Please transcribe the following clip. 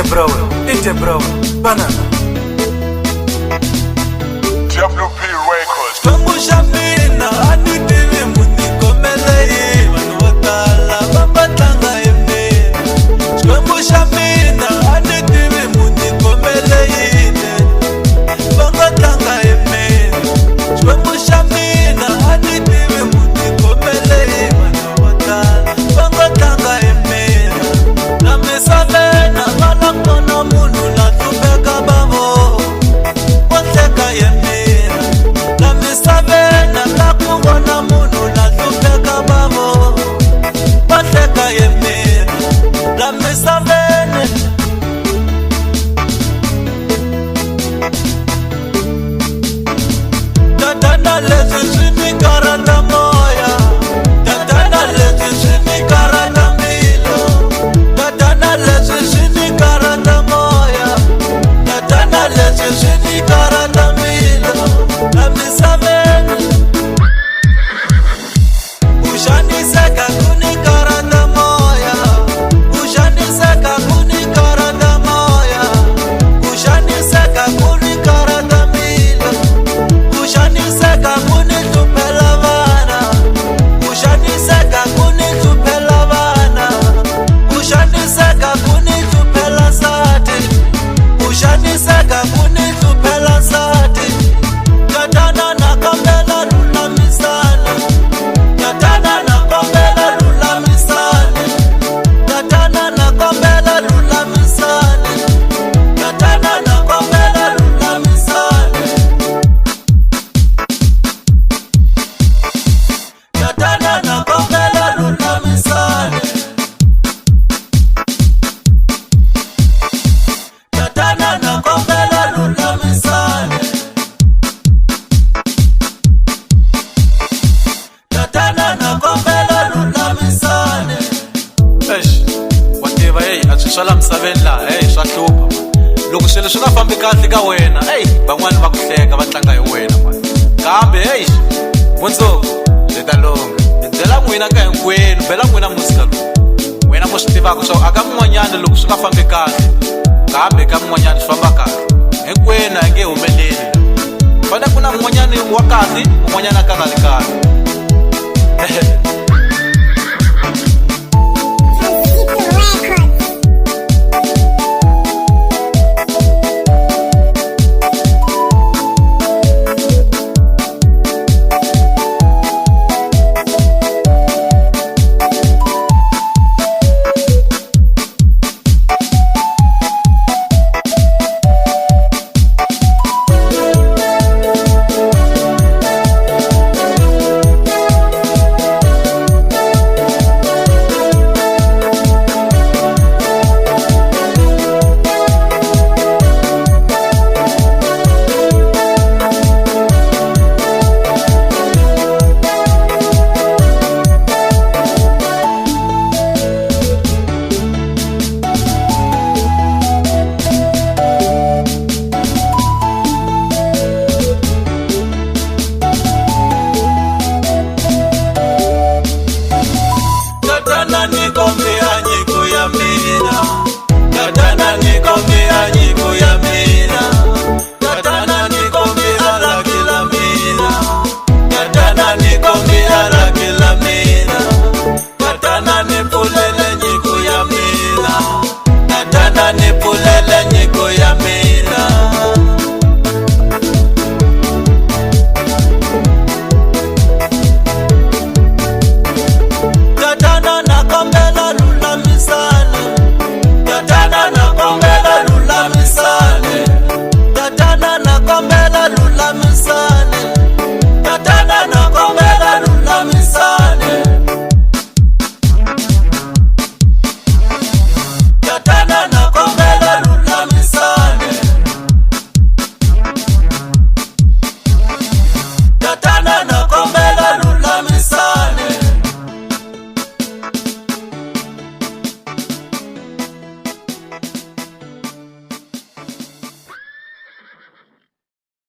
DJ Bro, Banana. WP Records. Kamusha mina anitiwe munikomele vanotala vamatanga emene. Kamusha mina anitiwe munikomele vamatanga emene. Kamusha mina anitiwe munikomele vanotala vamatanga emene. Na mesavena malakona munu la tubeka bavo. Wanteka emene. Sabena la kubona munu la tupeka babo Patleka yemira La mesavene Tatana lezi chini karata moya Tatana lezi chini karata milo Tatana lezi chini karata moya Tatana lezi chini karata milo La mesavene Swala msaveni la swa hlupha loko swilo swi nga fambi kahle ka wena van'wani va ku hleka va tlanga hi wena mani kambe mundzuku byi ta longa byela n'wina ka hinkwenu bela n'wina muzika lowu n'wina mo swi tivaka swa aka mun'wanyana loko swi nga fambi kahle kambe ka mun'wanyana swi famba kahle hinkwenu a nge humeleli fane ku na mun'wanyana wa kahle mun'wanyana ka nga ri kahle Nikombe anyiko ya mina